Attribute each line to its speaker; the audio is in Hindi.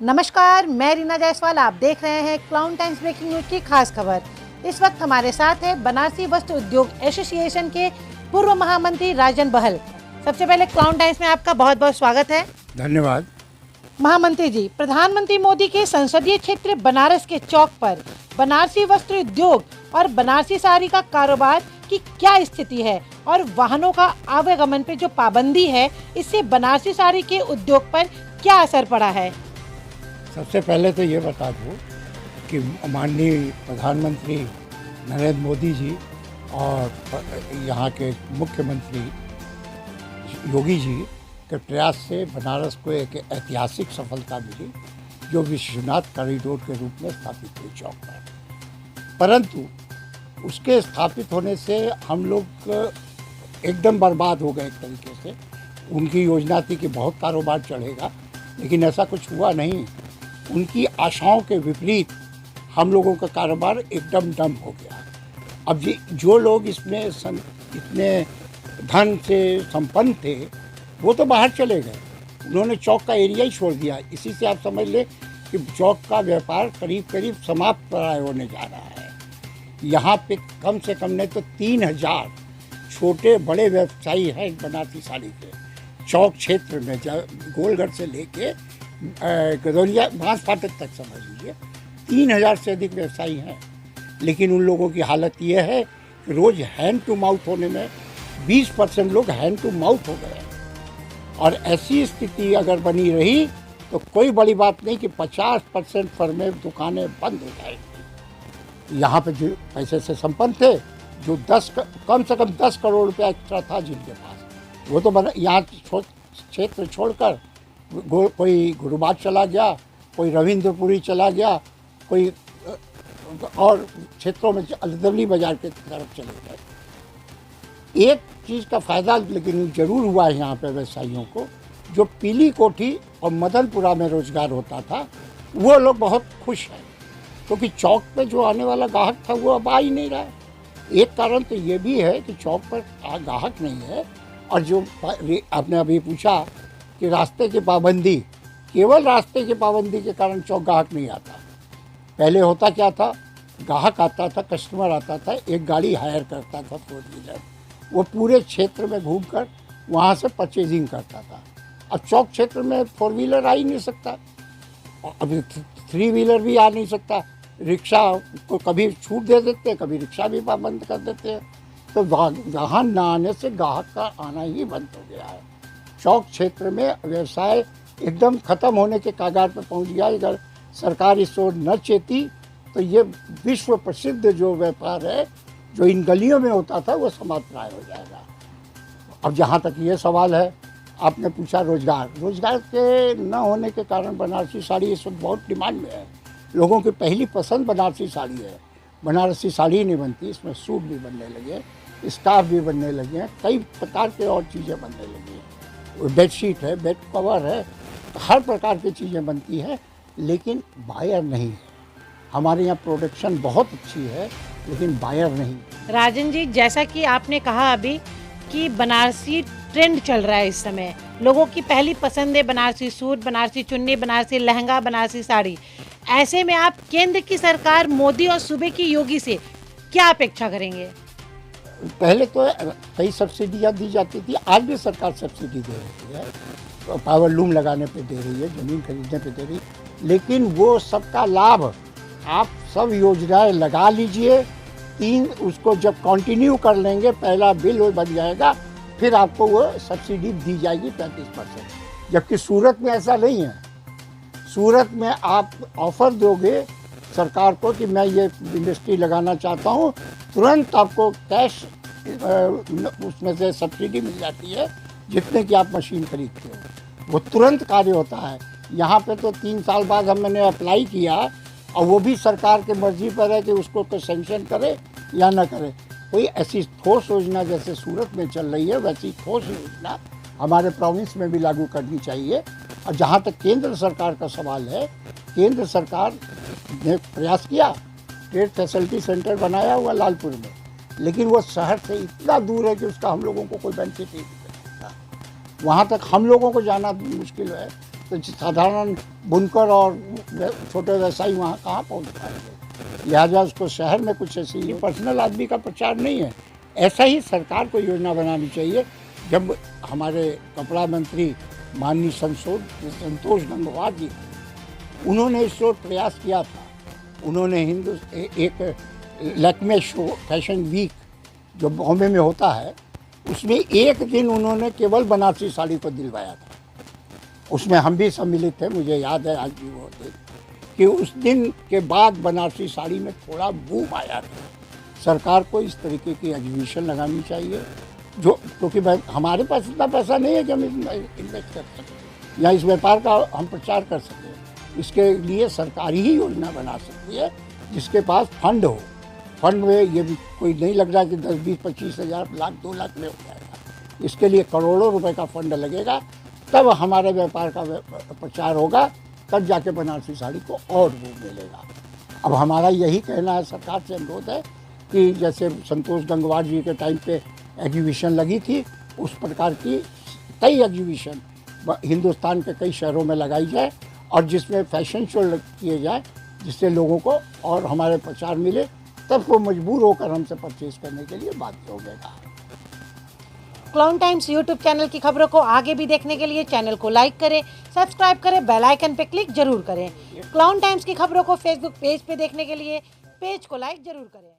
Speaker 1: नमस्कार, मैं रीना जायसवाल। आप देख रहे हैं क्लाउन टाइम्स ब्रेकिंग न्यूज की खास खबर। इस वक्त हमारे साथ है बनारसी वस्त्र उद्योग एसोसिएशन के पूर्व महामंत्री राजन बहल। सबसे पहले क्लाउन टाइम्स में आपका बहुत बहुत स्वागत है।
Speaker 2: धन्यवाद।
Speaker 1: महामंत्री जी, प्रधानमंत्री मोदी के संसदीय क्षेत्र बनारस के चौक पर बनारसी वस्त्र उद्योग और बनारसी साड़ी का कारोबार की क्या स्थिति है और वाहनों का आवागमन पे जो पाबंदी है, इससे बनारसी साड़ी के उद्योग पर क्या असर पड़ा है?
Speaker 2: सबसे पहले तो ये बता दूं कि माननीय प्रधानमंत्री नरेंद्र मोदी जी और यहाँ के मुख्यमंत्री योगी जी के प्रयास से बनारस को एक ऐतिहासिक सफलता मिली, जो विश्वनाथ कॉरिडोर के रूप में स्थापित हुई चौक पर। परंतु उसके स्थापित होने से हम लोग एकदम बर्बाद हो गए एक तरीके से। उनकी योजना थी कि बहुत कारोबार चढ़ेगा, लेकिन ऐसा कुछ हुआ नहीं। उनकी आशाओं के विपरीत हम लोगों का कारोबार एकदम डम हो गया। अब जो लोग इसमें इतने धन से संपन्न थे, वो तो बाहर चले गए। उन्होंने चौक का एरिया ही छोड़ दिया। इसी से आप समझ लें कि चौक का व्यापार करीब करीब समाप्त प्राय होने जा रहा है। यहाँ पे कम से कम नहीं तो 3000 छोटे बड़े व्यवसायी हैं बनारसी साड़ी के। चौक क्षेत्र में गोलगढ़ से लेके गदौलिया बांस फाटक तक समझ लीजिए 3000 से अधिक व्यवसायी हैं। लेकिन उन लोगों की हालत ये है कि रोज़ हैंड टू माउथ होने में 20% लोग हैंड टू माउथ हो गए। और ऐसी स्थिति अगर बनी रही तो कोई बड़ी बात नहीं कि 50% फर्में दुकानें बंद हो जाएंगी। यहाँ पे जो पैसे से संपन्न थे, जो कम से कम 10 करोड़ रुपया एक्स्ट्रा था जिनके पास, वो तो यहाँ क्षेत्र छोड़कर कोई गुरुबाग चला गया, कोई रविंद्रपुरी चला गया, कोई और क्षेत्रों में अलदवली बाजार के तरफ चले गए। एक चीज़ का फ़ायदा लेकिन ज़रूर हुआ है यहाँ पे व्यवसायियों को। जो पीली कोठी और मदनपुरा में रोज़गार होता था, वो लोग बहुत खुश हैं, क्योंकि चौक पे जो आने वाला ग्राहक था वो अब आ ही नहीं रहा है। एक कारण तो ये भी है कि चौक पर ग्राहक नहीं है। और जो आपने अभी पूछा कि रास्ते की पाबंदी, केवल रास्ते की पाबंदी के कारण चौक ग्राहक नहीं आता। पहले होता क्या था, ग्राहक आता था, कस्टमर आता था, एक गाड़ी हायर करता था 4 व्हीलर, वो पूरे क्षेत्र में घूमकर वहाँ से परचेजिंग करता था। अब चौक क्षेत्र में 4 व्हीलर आ ही नहीं सकता, अभी 3 व्हीलर भी आ नहीं सकता। रिक्शा को कभी छूट दे देते हैं, कभी रिक्शा भी बंद कर देते हैं। तो वाहन न आने से ग्राहक का आना ही बंद हो गया है। चौक क्षेत्र में व्यवसाय एकदम खत्म होने के कगार पर पहुंच गया। अगर सरकार इस ओर न चेती तो ये विश्व प्रसिद्ध जो व्यापार है, जो इन गलियों में होता था, वो समाप्त प्राय हो जाएगा। अब जहाँ तक ये सवाल है, आपने पूछा रोजगार के न होने के कारण बनारसी साड़ी इस वक्त बहुत डिमांड में है। लोगों की पहली पसंद बनारसी साड़ी है। बनारसी साड़ी ही नहीं बनती, इसमें सूट भी बनने लगे, स्कार्फ भी बनने लगे हैं, कई प्रकार के और चीज़ें बनने लगी हैं। बेडशीट है, बेड कवर है, हर प्रकार की चीज़ें बनती हैं, लेकिन बायर नहीं है। हमारे यहाँ प्रोडक्शन बहुत अच्छी है, लेकिन बायर नहीं।
Speaker 1: राजन जी, जैसा कि आपने कहा अभी कि बनारसी ट्रेंड चल रहा है इस समय, लोगों की पहली पसंद है बनारसी सूट, बनारसी चुन्नी, बनारसी लहंगा, बनारसी साड़ी। ऐसे में आप केंद्र की सरकार मोदी और सूबे की योगी से क्या अपेक्षा करेंगे?
Speaker 2: पहले तो कई सब्सिडियाँ दी जाती थी, आज भी सरकार सब्सिडी दे रही है, पावर लूम लगाने पे दे रही है, ज़मीन खरीदने पे दे रही है। लेकिन वो सबका लाभ आप सब योजनाएं लगा लीजिए, उसको जब कंटिन्यू कर लेंगे, पहला बिल वो बन जाएगा, फिर आपको वो सब्सिडी दी जाएगी 35%। जबकि सूरत में ऐसा नहीं है। सूरत में आप ऑफर दोगे सरकार को कि मैं ये इंडस्ट्री लगाना चाहता हूँ, तुरंत आपको कैश उसमें से सब्सिडी मिल जाती है, जितने की आप मशीन खरीदते हो, वो तुरंत कार्य होता है। यहाँ पे तो 3 साल बाद हमने अप्लाई किया, और वो भी सरकार के मर्जी पर है कि उसको सेंक्शन करे या ना करे। कोई ऐसी ठोस योजना जैसे सूरत में चल रही है, वैसी ठोस योजना हमारे प्रोविंस में भी लागू करनी चाहिए। और जहाँ तक केंद्र सरकार का सवाल है, केंद्र सरकार ने प्रयास किया, ट्रेड फैसिलिटी सेंटर बनाया हुआ लालपुर में, लेकिन वो शहर से इतना दूर है कि उसका हम लोगं को कोई बेनिफिट नहीं मिल सकता। वहाँ तक हम लोगों को जाना मुश्किल है। तो साधारण बुनकर और छोटे व्यवसायी वहाँ कहाँ पहुँच पाएंगे। लिहाजा उसको शहर में कुछ ऐसी पर्सनल आदमी का प्रचार नहीं है। ऐसा ही सरकार को योजना बनानी चाहिए। जब हमारे कपड़ा मंत्री माननीय संतोष गंगवार जी, उन्होंने इस ओर प्रयास किया था। उन्होंने एक लैक्मे शो फैशन वीक जो बॉम्बे में होता है, उसमें एक दिन उन्होंने केवल बनारसी साड़ी को दिलवाया था। उसमें हम भी सम्मिलित थे, मुझे याद है आज भी वो दिन, कि उस दिन के बाद बनारसी साड़ी में थोड़ा बूम आया था। सरकार को इस तरीके की एग्जीबिशन लगानी चाहिए, जो क्योंकि हमारे पास इतना पैसा नहीं है कि हम इन्वेस्ट कर सकें या इस व्यापार का हम प्रचार कर सकें। इसके लिए सरकार ही योजना बना सकती है जिसके पास फंड हो। फंड में ये भी कोई नहीं लग रहा कि 10, 20, 25 हज़ार, लाख, 2 लाख में हो जाएगा। इसके लिए करोड़ों रुपए का फंड लगेगा, तब हमारे व्यापार का प्रचार होगा, तब जाके बनारसी साड़ी को और वो मिलेगा। अब हमारा यही कहना है, सरकार से अनुरोध है कि जैसे संतोष गंगवार जी के टाइम पे एग्जीबिशन लगी थी, उस प्रकार की कई एग्जीबिशन हिंदुस्तान के कई शहरों में लगाई जाए और जिसमें फैशन शो किए जाए, जिससे लोगों को और हमारे प्रचार मिले, तब वो मजबूर होकर हमसे परचेज करने के लिए बाध्य हो जाएगा।
Speaker 1: क्लाउन टाइम्स यूट्यूब चैनल की खबरों को आगे भी देखने के लिए चैनल को लाइक करें, सब्सक्राइब करें, बेल आइकन पे क्लिक जरूर करें। क्लाउन टाइम्स की खबरों को फेसबुक पेज पे देखने के लिए पेज को लाइक जरूर करें।